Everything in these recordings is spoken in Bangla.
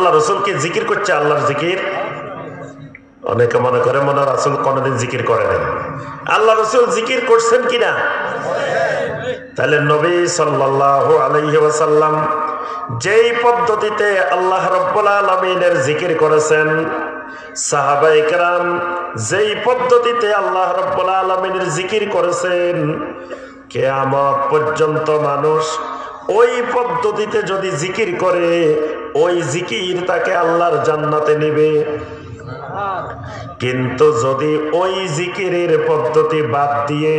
আল্লাহ রসুল কি জিকির করছে? আল্লাহর জিকির অনেকে মনে করে মনে রাসূল কোনদিন জিকির করে নাই। আল্লাহ রসুল জিকির করছেন কিনা? তাহলে নবী সাল্লাল্লাহু আলাইহি ওয়াসাল্লাম যেই পদ্ধতিতে আল্লাহ রাব্বুল আলামিনের জিকির করেছেন, সাহাবায়ে কেরাম যেই পদ্ধতিতে আল্লাহ রাব্বুল আলামিনের জিকির করেছেন, কিয়ামত পর্যন্ত মানুষ ওই পদ্ধতিতে যদি জিকির করে, ওই জিকির তাকে আল্লাহর জান্নাতে নেবে। কিন্তু যদি ওই জিকিরের পদ্ধতি বাদ দিয়ে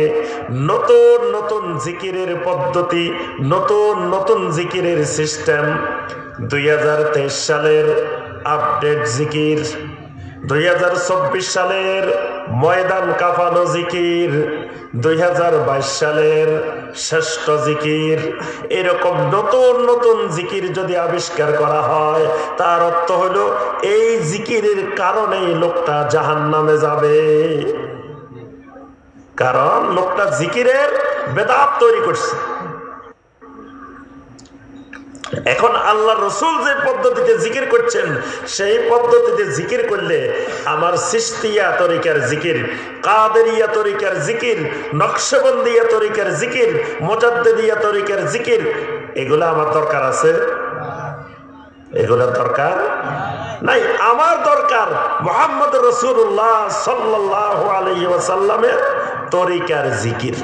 নতুন নতুন জিকিরের পদ্ধতি, নতুন নতুন জিকিরের সিস্টেম, 2023 সালের আপডেট জিকির, 2024 সালের ময়দান কাঁপানো জিকির, 2022 সালের শ্রেষ্ঠ জিকির, এরকম নতুন নতুন জিকির যদি আবিষ্কার করা হয়, তার অর্থ হলো এই জিকিরের কারণেই লোকটা জাহান্নামে যাবে। কারণ লোকটা জিকিরের বেদাত তৈরি করছে। এখন আল্লাহ রসুল যে পদ্ধতিতে জিকির করছেন, সেই পদ্ধতিতে জিকির করলে আমার চিশতিয়া তরিকার জিকির, কাদেরিয়া তরিকার জিকির, নকশবন্দিয়া তরিকার জিকির, মুজাদ্দিদিয়া তরিকার জিকির, এগুলো আমার দরকার আছে? এগুলো দরকার নাই। আমার দরকার মুহাম্মদ রাসূলুল্লাহ সাল্লাল্লাহু আলাইহি ওয়াসাল্লামের তরিকার জিকির,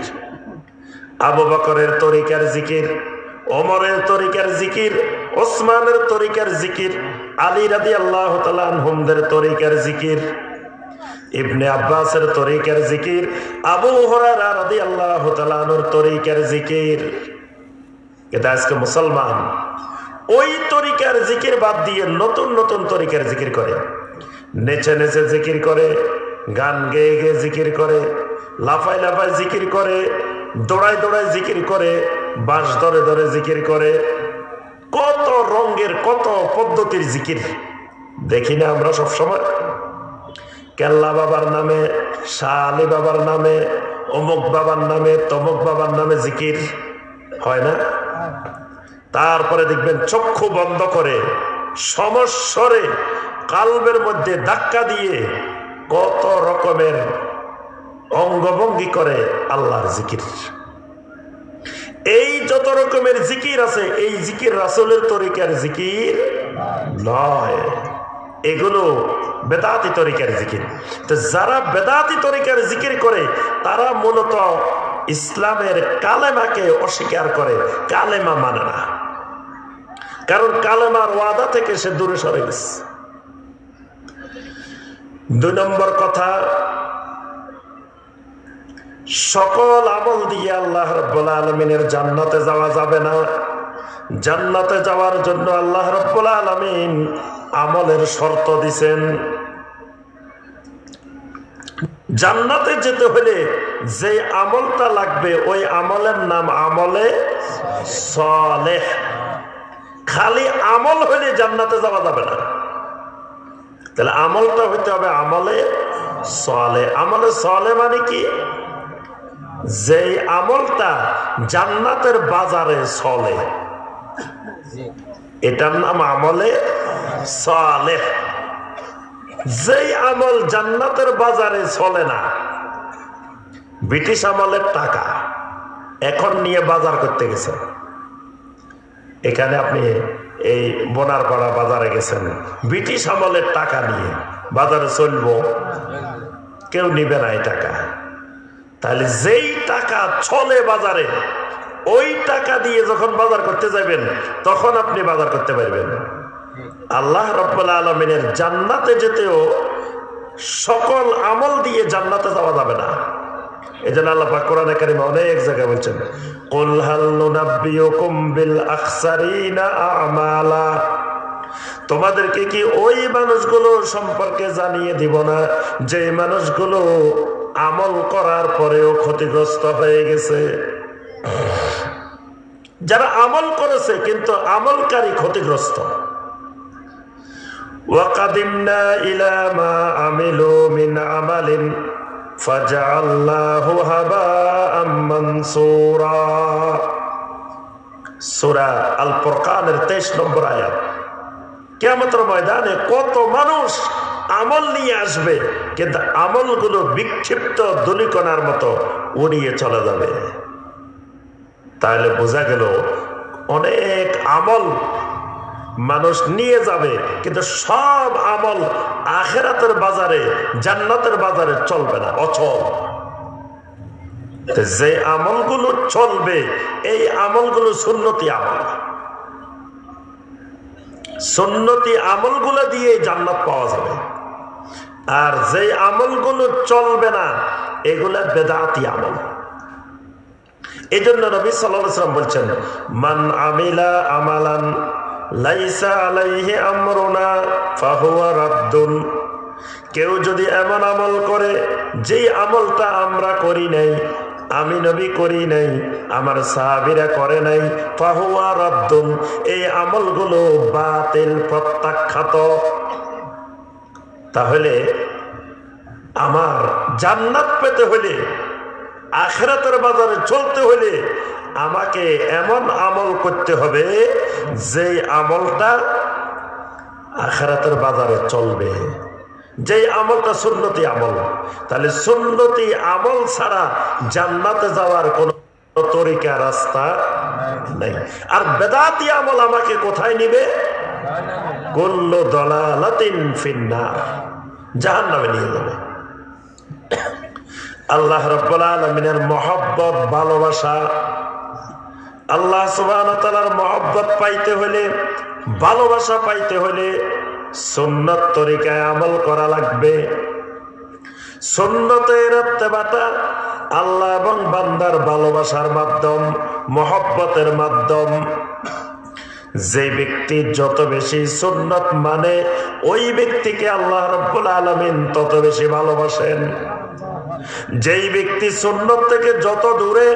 আবু বকরের তরিকার জিকির, ওমরের তরিকার জিকির, ওসমানের তরিকার জিকির, আলী রাদিয়াল্লাহু তাআলা আনহুমদের তরিকার জিকির, ইবনে আব্বাসের তরিকার জিকির, আবু হুরায়রা রাদিয়াল্লাহু তাআলা আনহুর তরিকার জিকির। এটা আজকে মুসলমান ওই তরিকার জিকির বাদ দিয়ে নতুন নতুন তরিকার জিকির করে, নেচে নেচে জিকির করে, গান গেয়ে গেয়ে জিকির করে, লাফায় লাফায় জিকির করে, দৌড়ায় দৌড়ায় জিকির করে, বাঁশ ধরে ধরে জিকির করে, কত রঙের কত পদ্ধতির জিকির দেখি না আমরা সব সময়? কেল্লা বাবার নামে, শাহ আলী বাবার নামে, অমুক বাবার নামে, তমুক বাবার নামে জিকির হয় না? তারপরে দেখবেন চক্ষু বন্ধ করে সমস্বরে কালবের মধ্যে ধাক্কা দিয়ে কত রকমের অঙ্গভঙ্গি করে আল্লাহর জিকির। এই যত রকমের জিকির আছে, এই জিকির রাসূলের তরিকার জিকির নয়, এগুলো বেদাতি তরিকার জিকির। তো যারা বেদাতি তরিকার জিকির করে, তারা মূলত ইসলামের কালেমাকে অস্বীকার করে, কালেমা মানে না। কারণ কালেমার ওয়াদা থেকে সে দূরে সরে গেছে। 2 নম্বর কথা, সকল আমল দিয়ে আল্লাহ রাব্বুল আলামিনের জান্নাতে যাওয়া যাবে না। জান্নাতে যাওয়ার জন্য আল্লাহ রাব্বুল আলামিন আমলের শর্ত দিবেন। জান্নাতে যেতে হলে যে আমলটা লাগবে, ওই আমলের নাম আমলে সালেহ। খালি আমল হলে জান্নাতে যাওয়া যাবে না। তাহলে আমলটা হইতে হবে আমলে সালেহ। আমলে সালেহ মানে কি? যেই আমলটা জান্নাতের বাজারে চলে, এটার নাম আমলে সালেহ। যেই আমল জান্নাতের বাজারে চলে না, ব্রিটিশ আমলের টাকা এখন নিয়ে বাজার করতে গেছেন, এখানে আপনি এই বোনারপাড়া বাজারে গেছেন, ব্রিটিশ আমলের টাকা নিয়ে বাজারে চলবো? কেউ নিবে না এই টাকা। তাহলে যেই টাকা চলে বাজারে, ওই টাকা দিয়ে যখন বাজার করতে যাবেন, তখন আপনি বাজার করতে পারবেন। আল্লাহ রাব্বুল আলামিনের জান্নাতে যেতেও সকল আমল দিয়ে জান্নাতে যাওয়া যাবে না। এজন্য আল্লাহ পাক কোরআনে কারিমে অনেক জায়গায় বলছেন, কুল হাল নুনাব্বিউকুম বিল আখসারিনা আমালা। তোমাদেরকে কি ওই মানুষগুলো সম্পর্কে জানিয়ে দিব না, যে মানুষগুলো আমল করার পরেও ক্ষতিগ্রস্ত হয়ে গেছে? যারা আমল করেছে কিন্তু আমলকারী ক্ষতিগ্রস্ত। ওয়াকাদিমনা ইলা মা আমিলু মিন আমালিন ফাজআলনাহু হাবাআম মানসুরা। সূরা আল ফুরকানের 23 নম্বর আয়াত। কিয়ামতের ময়দানে কত মানুষ আমল নিয়ে আসবে, কিন্তু আমলগুলো বিক্ষিপ্ত ধূলিকণার মতো উড়িয়ে চলে যাবে। তাহলে বোঝা গেল অনেক আমল মানুষ নিয়ে যাবে, কিন্তু সব আমল আখিরাতের বাজারে, জান্নাতের বাজারে চলবে না, অচল। যে আমলগুলো চলবে এই আমলগুলো সুন্নতি আমল। সুন্নতি আমলগুলো দিয়ে জান্নাত পাওয়া যাবে। আর যে আমলগুলো চলবে না এগুলা বেদাতি আমল। এই জন্য নবী সাল্লাল্লাহু আলাইহি ওয়াসাল্লাম বলছেন, মান আমিলা আমালান লাইসা আলাইহি আমরুনা ফাহুয়া রাদ্দুন। কেউ যদি এমন আমল করে যেই আমলটা আমরা করি নাই, আমি নবী করি নাই, আমার সাহাবীরা করে নাই, ফাহুয়া রাদ্দুন, এই আমলগুলো বাতিল, প্রত্যাখ্যাত। তাহলে আমার জান্নাত পেতে হলে, আখিরাতের বাজারে চলতে হলে আমাকে এমন আমল করতে হবে যে আমলটা আখিরাতের বাজারে চলবে, যে আমলটা সুন্নতি আমল। তাহলে সুন্নতি আমল ছাড়া জান্নাতে যাওয়ার কোন তরিকা, রাস্তা নাই। আর বেদাতি আমল আমাকে কোথায় নিবে? কুল্লু দালালাতিন ফিন্নার, জাহান্নামে নিয়ে যাবে। আল্লাহ রাব্বুল আলামিনের মহব্বত, ভালোবাসা, আল্লাহ সুবহানাহু ওয়া তাআলার মহব্বত পাইতে হলে, ভালোবাসা পাইতে হলে সুন্নত তরিকায় আমল করা লাগবে। সুন্নতের ইত্তেবাটা আল্লাহ এবং বান্দার ভালোবাসার মাধ্যম, মহব্বতের মাধ্যম। যে ব্যক্তি যত বেশি সুন্নত মানে ওই ব্যক্তিকে আল্লাহ রাব্বুল আলামিন তত বেশি ভালোবাসেন। যেই ব্যক্তি সুন্নত থেকে যত দূরে,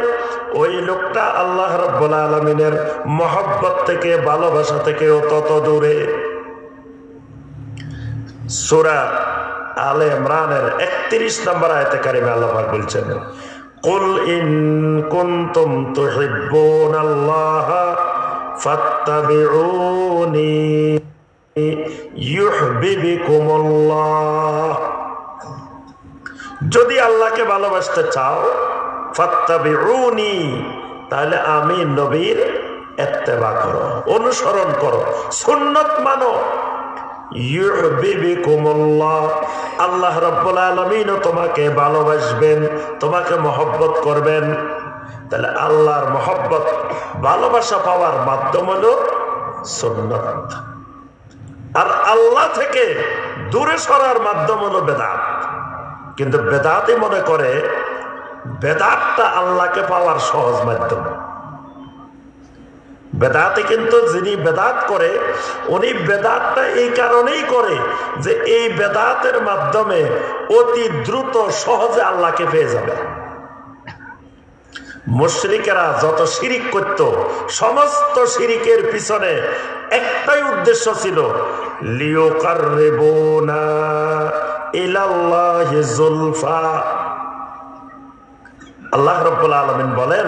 ওই লোকটা আল্লাহ রাব্বুল আলামিনের মহব্বত থেকে, ভালোবাসা থেকেও তত দূরে। সূরা আলে ইমরানের 31 নম্বর আয়াতে কারিমে আল্লাহ পাক বলছেন, কুল ইন কুনতুম তুহিব্বুনাল্লাহ ফাত্তাবিউনি ইউহিব্বুকুমুল্লাহ। যদি আল্লাহকে ভালোবাসতে চাও, ফাত্তাবিউনি, তাহলে আমি নবীর ইত্তেবা করো, অনুসরণ করো, সুন্নত মানো। ইউহিব্বুকুমুল্লাহ, আল্লাহ রাব্বুল আলামিন তোমাকে ভালোবাসবেন, তোমাকে মহব্বত করবেন। তাহলে আল্লাহর মহব্বত, ভালোবাসা পাওয়ার মাধ্যম হলো সুন্নাত। আর আল্লাহ থেকে দূরে সরার মাধ্যম হলো বেদাত। কিন্তু বেদাতই মনে করে বেদাতটা আল্লাহকে পাওয়ার সহজ মাধ্যম। বেদাতে কিন্তু যিনি বেদাত করে, উনি বেদাতটা এই কারণেই করে যে এই বেদাতের মাধ্যমে অতি দ্রুত সহজে আল্লাহকে পেয়ে যাবে। মুশরিকেরা যত শিরিক করত, সমস্ত শিরিকের পিছনে একটাই উদ্দেশ্য ছিল, লিয়ুকাররিবুনা ইলাল্লাহি যুলফা। আল্লাহ রাব্বুল আলামিন বলেন,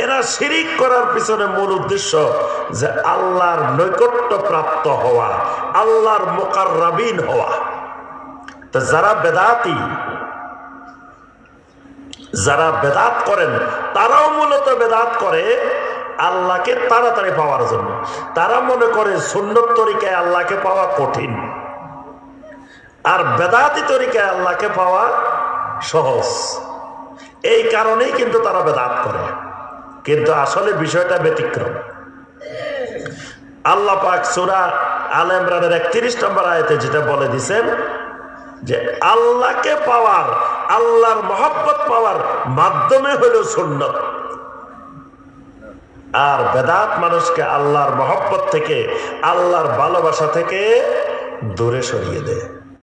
এরা শিরিক করার পিছনে মূল উদ্দেশ্য যে আল্লাহর নৈকট্য প্রাপ্ত হওয়া, আল্লাহর মুকাররাবিন হওয়া। তো যারা বেদাতি, যারা বেদাত করেন, তারাও মূলত বেদাত করে আল্লাহকে তাড়াতাড়ি পাওয়ার জন্য। তারা মনে করে সুন্নত তরিকায় আল্লাহকে পাওয়া কঠিন, আর বেদাতি তরিকায় আল্লাহকে পাওয়া সহজ। এই কারণেই কিন্তু তারা বেদাত করে, কিন্তু আসলে বিষয়টা ব্যতিক্রম। আল্লাহ পাক সূরা আলে ইমরানের 31 নম্বর আয়াতে যেটা বলে দিয়েছেন যে আল্লাহকে পাওয়ার, আল্লাহর মহব্বত পাওয়ার মাধ্যমে হলো সুন্নত। আর বেদাত মানুষকে আল্লাহর মহব্বত থেকে, আল্লাহর ভালোবাসা থেকে দূরে সরিয়ে দেয়।